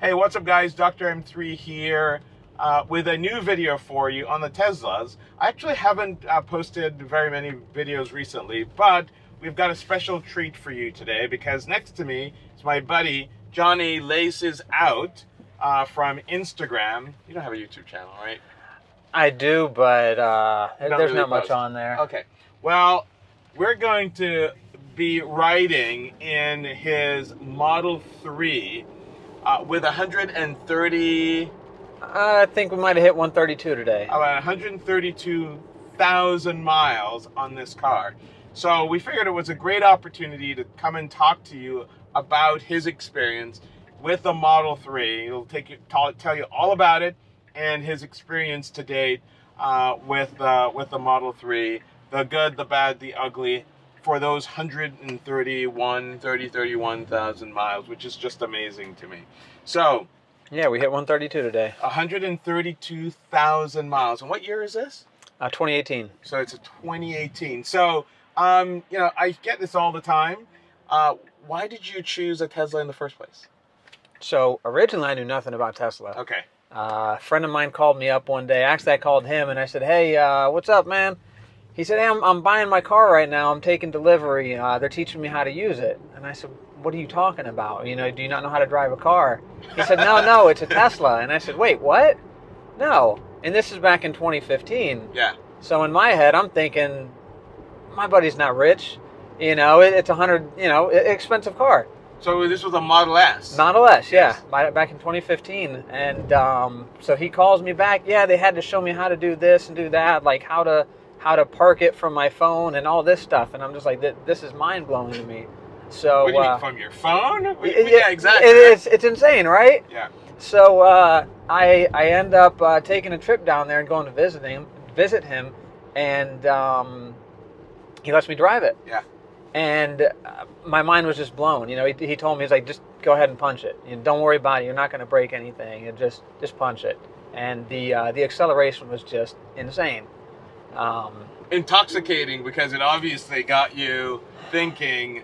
Hey, what's up guys? Dr. M3 here with a new video for you on the Teslas. I actually haven't posted very many videos recently, but we've got a special treat for you today because next to me is my buddy Johnny Laces Out from Instagram. You don't have a YouTube channel, right? I do, but there's really not much post. on there. Okay. Well, we're going to be riding in his Model 3 with 130... I think we might have hit 132 today. About 132,000 miles on this car. So we figured it was a great opportunity to come and talk to you about his experience with the Model 3. He'll tell you all about it and his experience to date with the Model 3, the good, the bad, the ugly, for those 31,000 miles, which is just amazing to me. So, yeah, we hit 132 today. 132,000 miles. And what year is this? 2018. So it's a 2018. So, you know, I get this all the time. Why did you choose a Tesla in the first place? So originally I knew nothing about Tesla. Okay. A friend of mine called me up one day. Actually, I called him and I said, "Hey, what's up, man?" He said, "Hey, I'm buying my car right now. I'm taking delivery. They're teaching me how to use it." And I said, "What are you talking about? You know, do you not know how to drive a car?" He said, No, it's a Tesla." And I said, "Wait, what?" No. And this is back in 2015. Yeah. So in my head, I'm thinking, my buddy's not rich. You know, it's expensive car. So this was a Model S. Model S, Yes. yeah, back in 2015. And so he calls me back. Yeah, they had to show me how to do this and do that, like how to park it from my phone and all this stuff. And I'm just like, this is mind blowing to me. So what do you mean, from your phone? yeah, exactly. It's insane, right? Yeah. So I end up taking a trip down there and going to visit him, and he lets me drive it. Yeah. And my mind was just blown. You know, he told me, he's like, "Just go ahead and punch it. You know, don't worry about it. You're not going to break anything. And just punch it." And the acceleration was just insane. Intoxicating, because it obviously got you thinking,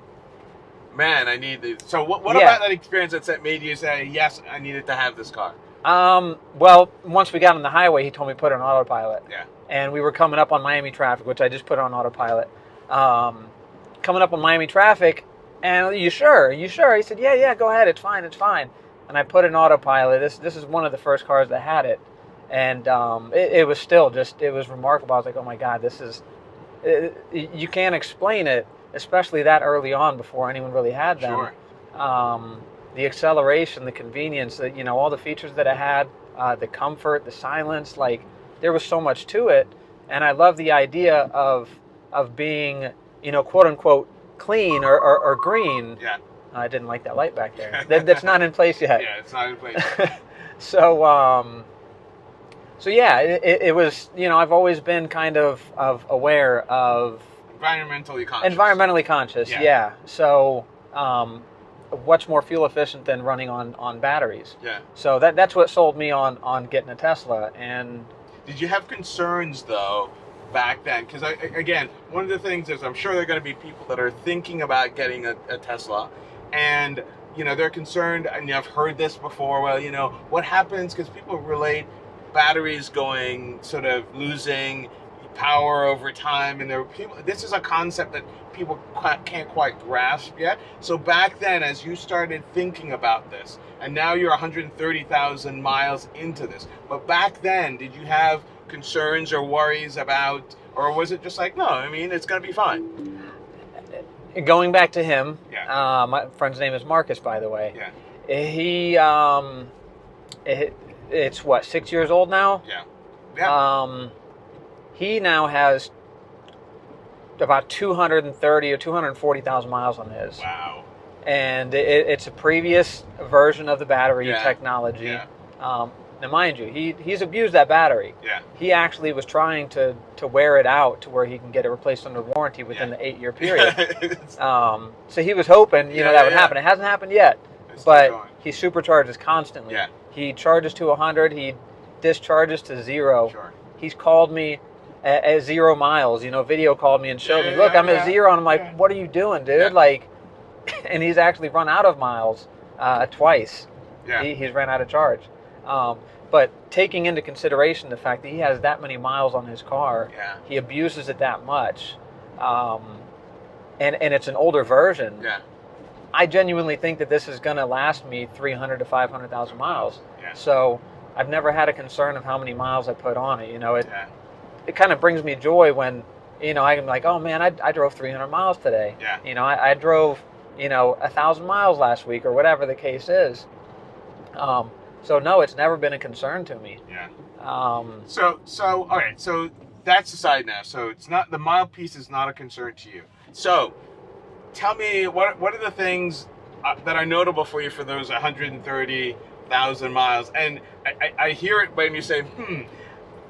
man, I need this. So what about that experience that made you say, yes, I needed to have this car? Well, once we got on the highway, he told me to put it on autopilot. Yeah. And we were coming up on Miami traffic, which I just put on autopilot. Coming up on Miami traffic, and "Are you sure? He said, yeah, go ahead, it's fine. And I put it in autopilot. This is one of the first cars that had it. And it was still it was remarkable. I was like, oh my God, you can't explain it, especially that early on before anyone really had them. Sure. The acceleration, the convenience, you know, all the features that it had, the comfort, the silence, like there was so much to it. And I love the idea of being, you know, quote unquote clean or green. Yeah. I didn't like that light back there. That's not in place yet. Yeah, it's not in place. So yeah, it was, you know, I've always been kind of aware of Environmentally conscious. Yeah. So what's more fuel efficient than running on batteries? Yeah. So that's what sold me on getting a Tesla. And did you have concerns though back then? Because again, one of the things is I'm sure there are going to be people that are thinking about getting a Tesla, and you know they're concerned. And I've heard this before. Well, you know what happens, because people relate batteries going sort of losing power over time, and this is a concept that people can't quite grasp yet. So back then, as you started thinking about this, and now you're 130,000 miles into this, but back then, did you have concerns or worries about, or was it just like, no, I mean, it's going to be fine? Going back to him, yeah. My friend's name is Marcus, by the way. Yeah. He, it's what, 6 years old now? Yeah. Yeah. He now has about 230 or 240,000 miles on his. Wow. And it's a previous version of the battery technology. Yeah. Now, mind you, he's abused that battery. Yeah. He actually was trying to wear it out to where he can get it replaced under warranty within the 8-year period. So he was hoping, that would happen. It hasn't happened yet, but he supercharges constantly. Yeah. He charges to 100. He discharges to 0. Sure. He's called me at 0 miles. Video called me and showed me, look, I'm at 0. And I'm like, what are you doing, dude? Yeah. Like, and he's actually run out of miles twice. Yeah. He's ran out of charge. But taking into consideration the fact that he has that many miles on his car, Yeah. he abuses it that much, and it's an older version. Yeah. I genuinely think that this is going to last me 300 to 500,000 miles. Yeah. So I've never had a concern of how many miles I put on it. You know, it Yeah. kind of brings me joy when, you know, I'm like, oh man, I drove 300 miles today. Yeah. You know, I drove, you know, 1,000 miles last week or whatever the case is. So no, it's never been a concern to me. Yeah. So all right. So that's the side now. So it's not, the mile piece is not a concern to you. So tell me, what are the things that are notable for you for those 130,000 miles? And I hear it when you say,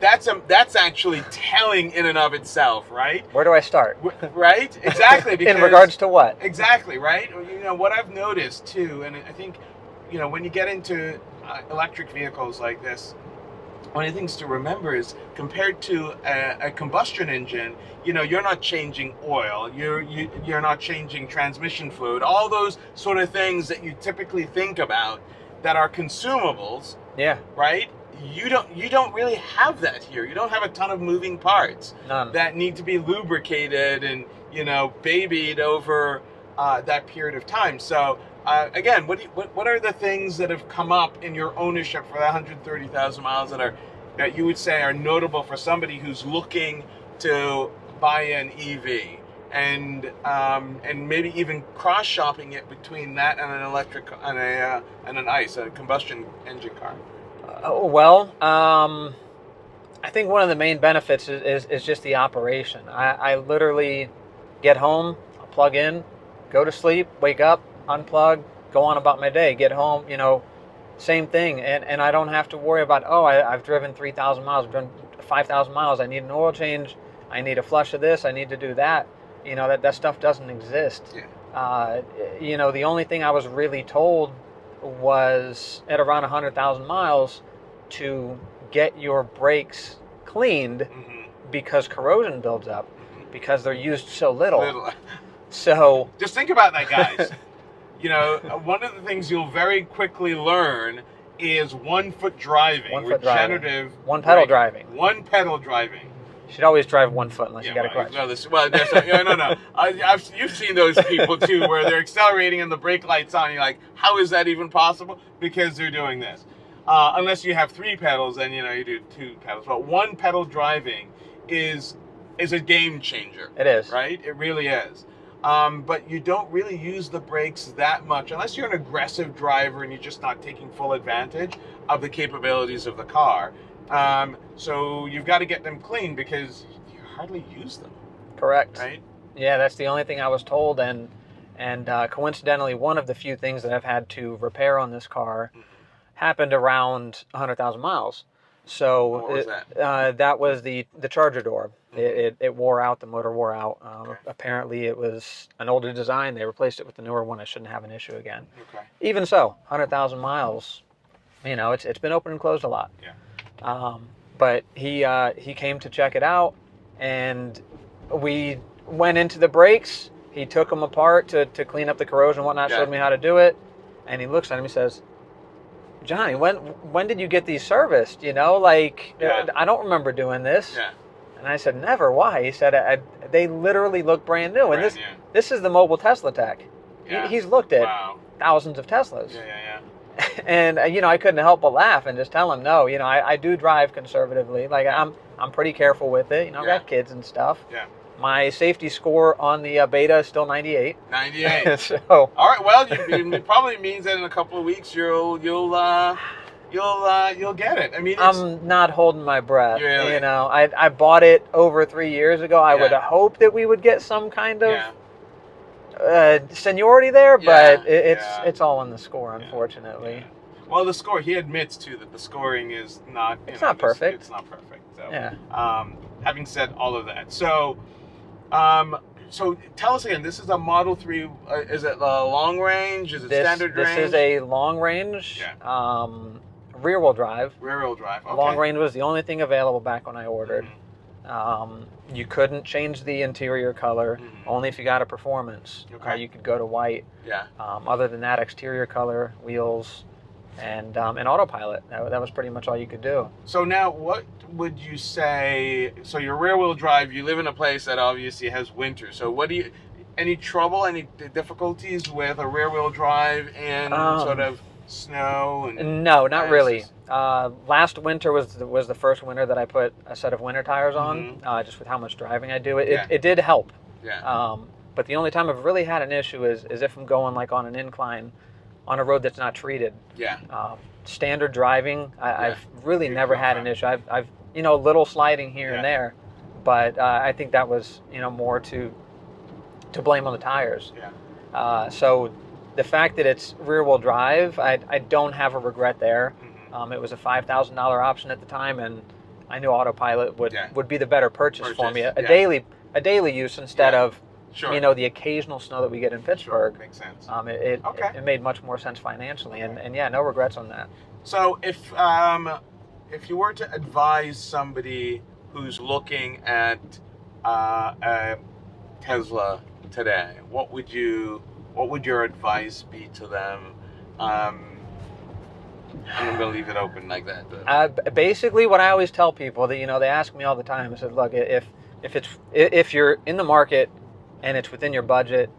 that's actually telling in and of itself, right? where do I start? Right? Exactly. Because, in regards to what? Exactly, right? You know, what I've noticed too, and I think, you know, when you get into electric vehicles like this, one of the things to remember is, compared to a combustion engine, you know, you're not changing oil, you're not changing transmission fluid, all those sort of things that you typically think about that are consumables. Yeah. Right? You don't really have that here. You don't have a ton of moving parts. None. That need to be lubricated and, you know, babied over that period of time. So again, what are the things that have come up in your ownership for that 130,000 miles that you would say are notable for somebody who's looking to buy an EV, and maybe even cross shopping it between that and an electric and an ICE, a combustion engine car? I think one of the main benefits is just the operation. I literally get home, I'll plug in, go to sleep, wake up, unplug, go on about my day, get home, you know, same thing. And I don't have to worry about, I've driven 3,000 miles, I've driven 5,000 miles, I need an oil change, I need a flush of this, I need to do that. You know, that stuff doesn't exist. Yeah. You know, the only thing I was really told was at around 100,000 miles to get your brakes cleaned because corrosion builds up because they're used so little. So just think about that, guys. You know, one of the things you'll very quickly learn is 1 foot driving, regenerative, one pedal driving. One pedal driving. You should always drive 1 foot unless you got a clutch. No. You've seen those people too, where they're accelerating and the brake light's on. You're like, how is that even possible? Because they're doing this. Unless you have 3 pedals, then you know you do 2 pedals. But 1 pedal driving is a game changer. It is, right? It really is. But you don't really use the brakes that much unless you're an aggressive driver and you're just not taking full advantage of the capabilities of the car. So you've got to get them clean because you hardly use them. Correct. Right? Yeah, that's the only thing I was told, and coincidentally, one of the few things that I've had to repair on this car happened around 100,000 miles. So what was that? That was the charger door. It wore out. The motor wore out. Apparently, it was an older design. They replaced it with the newer one. I shouldn't have an issue again. Okay. Even so, 100,000 miles. You know, it's been open and closed a lot. Yeah. But he came to check it out, and we went into the brakes. He took them apart to clean up the corrosion and whatnot. Showed me how to do it, and he looks at him. He says, "Johnny, when did you get these serviced? You know, like I don't remember doing this." Yeah. And I said, "Never. Why?" He said, "They literally look brand new." And this is the mobile Tesla tech. Yeah. He's looked at thousands of Teslas. Yeah. And you know, I couldn't help but laugh and just tell him, no, you know, I do drive conservatively. Like I'm pretty careful with it. You know, I've got kids and stuff. Yeah. My safety score on the beta is still 98. 98. So all right. Well, it probably means that in a couple of weeks you'll get it. I mean, I'm not holding my breath. Really? You know, I bought it over 3 years ago. I would hope that we would get some kind of seniority there, but it's all in the score, unfortunately. Yeah. Well, the score, he admits too that the scoring is not. It's not perfect. It's not perfect. So, yeah. Having said all of that, so tell us again. This is a Model 3. Is it long range? Is it standard range? This is a long range. Rear-wheel drive. Rear-wheel drive. Okay. Long range was the only thing available back when I ordered. You couldn't change the interior color, only if you got a performance. Okay. You could go to white. Yeah. Other than that, exterior color, wheels, and autopilot. That was pretty much all you could do. So now, what would you say? So you're rear-wheel drive. You live in a place that obviously has winter. So what do you? Any trouble? Any difficulties with a rear-wheel drive and sort of snow and? No, not ice? really. Last winter was the first winter that I put a set of winter tires on, just with how much driving I do. It did help. Yeah. But the only time I've really had an issue is if I'm going like on an incline, on a road that's not treated. Yeah. Standard driving, I've really never had an issue. I've a little sliding here and there, but I think that was more to blame on the tires. Yeah. So the fact that it's rear-wheel drive, I don't have a regret there. It was a $5,000 option at the time, and I knew autopilot would be the better purchase for me. A daily use instead of the occasional snow that we get in Pittsburgh. Makes sense. It made much more sense financially, and yeah, no regrets on that. So if you were to advise somebody who's looking at a Tesla today, what would your advice be to them? I'm going to leave it open like that. Basically, what I always tell people that they ask me all the time. I said, look, if you're in the market and it's within your budget,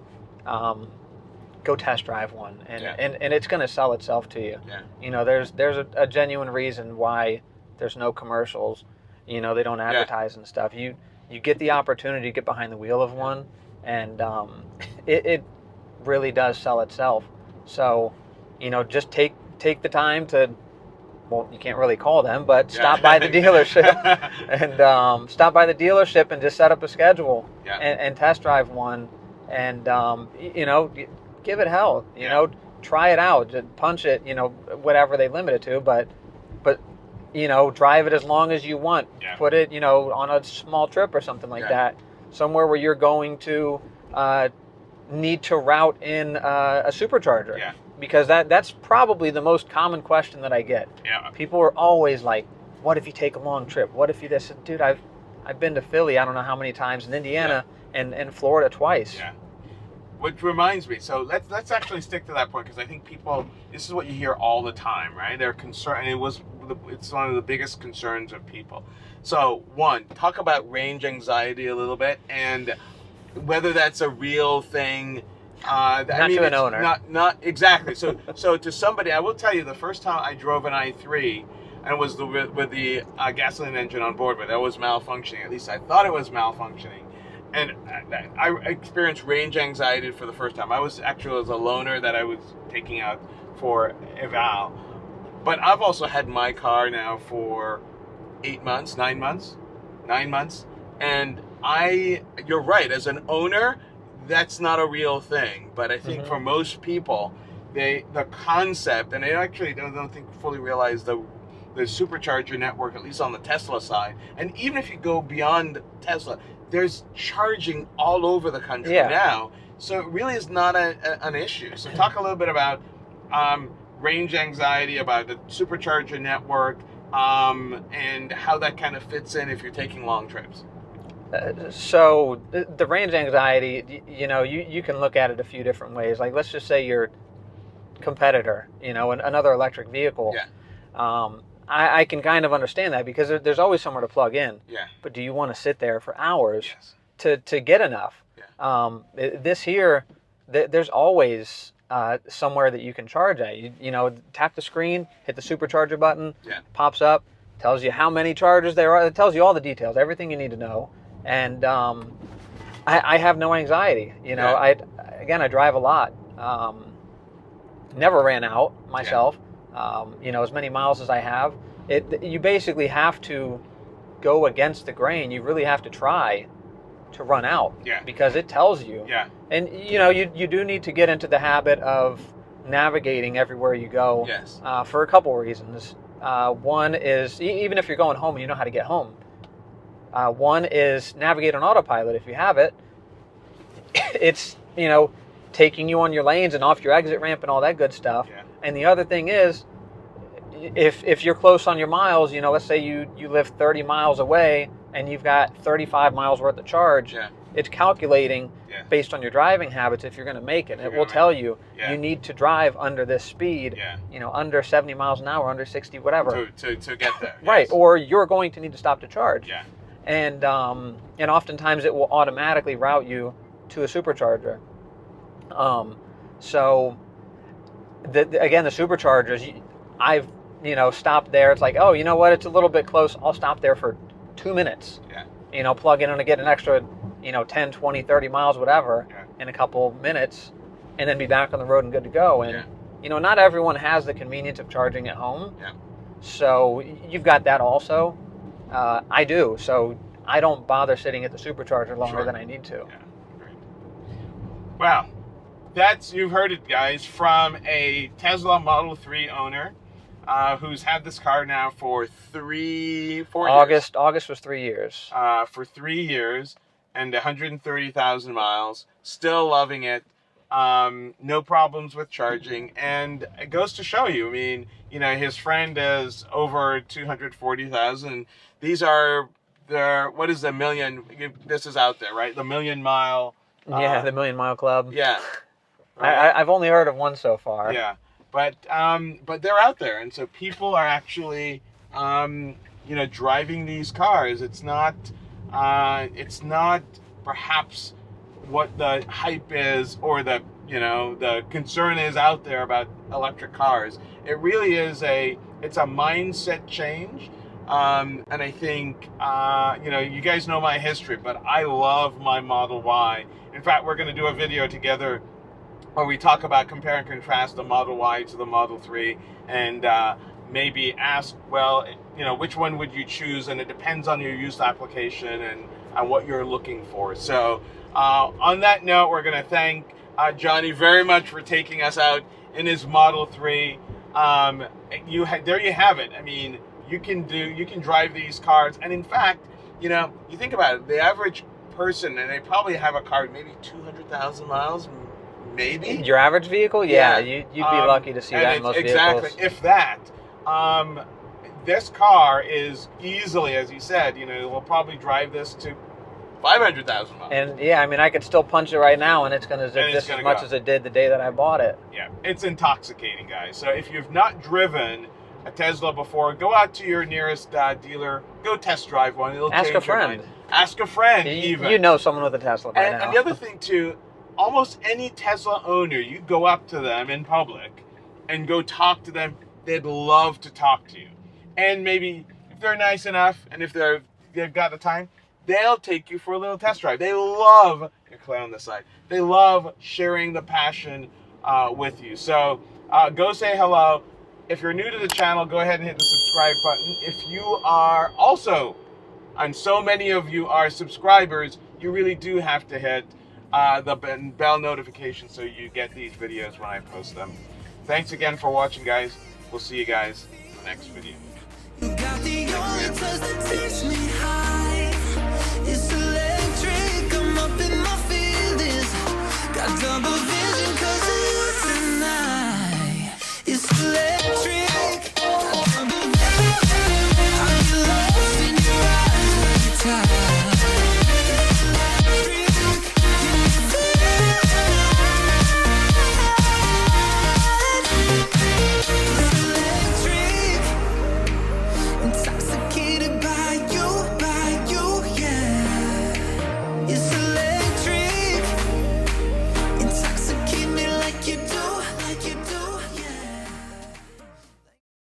go test drive one, and it's going to sell itself to you. Yeah. There's a genuine reason why there's no commercials. They don't advertise and stuff. You get the opportunity to get behind the wheel of one, and it really does sell itself. So, just take the time to, well, you can't really call them, but stop by the dealership and stop by the dealership and just set up a schedule and test drive one, and give it hell. Try it out, just punch it, whatever they limit it to, but drive it as long as you want. Put it on a small trip or something like that, somewhere where you're going to need to route in a supercharger. Because that's probably the most common question that I get. People are always like, what if you take a long trip? What if you this? Dude, I've been to Philly I don't know how many times, in Indiana and Florida twice. Which reminds me, so let's actually stick to that point, because I think people, this is what you hear all the time, right? They're concerned, and it's one of the biggest concerns of people. So one, talk about range anxiety a little bit, and whether that's a real thing. Not to an owner. Not exactly. So to somebody, I will tell you, the first time I drove an i3, and it was with the gasoline engine on board, but that was malfunctioning. At least I thought it was malfunctioning, and I experienced range anxiety for the first time. I was actually a loaner that I was taking out for eval, but I've also had my car now for 9 months, and you're right, as an owner, that's not a real thing. But I think for most people, the concept, and they actually don't think fully realize the supercharger network, at least on the Tesla side. And even if you go beyond Tesla, there's charging all over the country now. So it really is not an issue. So talk a little bit about range anxiety, about the supercharger network, and how that kind of fits in if you're taking long trips. So the range anxiety, you can look at it a few different ways. Like, let's just say your competitor, another electric vehicle. I can kind of understand that, because there's always somewhere to plug in. But do you want to sit there for hours to get enough? This here, there's always somewhere that you can charge at. You tap the screen, hit the supercharger button, pops up, tells you how many chargers there are. It tells you all the details, everything you need to know. And I have no anxiety. I drive a lot. Never ran out myself. As many miles as I have. You basically have to go against the grain. You really have to try to run out. Because it tells you. And you do need to get into the habit of navigating everywhere you go. For a couple reasons. One is, even if you're going home and you know how to get home. One is navigate on autopilot if you have it. It's, taking you on your lanes and off your exit ramp and all that good stuff. And the other thing is, if you're close on your miles, let's say you live 30 miles away and you've got 35 miles worth of charge, it's calculating Yeah. based on your driving habits if you're going to make it. It will tell you Yeah. you need to drive under this speed, Yeah. you know, under 70 miles an hour, under 60, whatever. To get there. Right, Yes. or you're going to need to stop to charge. Yeah. And oftentimes it will automatically route you to a supercharger. So again, the superchargers, I've, you know, stopped there. It's like, oh, you know what? It's a little bit close. I'll stop there for 2 minutes. Yeah. You know, plug in and get an extra, you know, 10, 20, 30 miles, whatever, Yeah. in a couple minutes, and then be back on the road and good to go. And, Yeah. you know, not everyone has the convenience of charging at home. Yeah. So you've got that also. I do. So I don't bother sitting at the supercharger longer Sure. than I need to. Yeah. Great. Well, you've heard it, guys, from a Tesla Model 3 owner who's had this car now for 4 years. August was 3 years. For 3 years and 130,000 miles. Still loving it. No problems with charging. And it goes to show you, I mean, you know, his friend is over 240,000. These are what is the million? This is out there, right? The Million Mile. Yeah, the Million Mile Club. Yeah. I've only heard of one so far. Yeah, but they're out there, and so people are actually, you know, driving these cars. It's not perhaps what the hype is or the, you know, the concern is out there about electric cars. It really is it's a mindset change. And I think, you know, you guys know my history, but I love my Model Y. In fact, we're going to do a video together where we talk about compare and contrast the Model Y to the Model 3 and maybe ask, well, you know, which one would you choose? And it depends on your use application and what you're looking for. So on that note, we're going to thank Johnny very much for taking us out in his Model 3. There you have it. I mean, you can drive these cars. And in fact, you know, you think about it, the average person, and they probably have a car maybe 200,000 miles, maybe. Your average vehicle? Yeah, you'd be lucky to see that in most exactly, vehicles. if that. This car is easily, as you said, you know, we'll probably drive this to 500,000 miles. And yeah, I mean, I could still punch it right now, and it's going to zip just as much as it did the day that I bought it. Yeah, it's intoxicating, guys. So if you've not driven a Tesla before, go out to your nearest dealer, go test drive one. It'll Ask change a friend. your mind. Ask a friend, even. You know someone with a Tesla by now. And the other thing, too, almost any Tesla owner, you go up to them in public and go talk to them, they'd love to talk to you. And maybe if they're nice enough and if they've got the time, they'll take you for a little test drive. They love, you're clear on this side, they love sharing the passion with you. So go say hello. If you're new to the channel, go ahead and hit the subscribe button. If you are also, and so many of you are subscribers, you really do have to hit the bell notification so you get these videos when I post them. Thanks again for watching, guys. We'll see you guys in the next video. You got the answers that teach me how.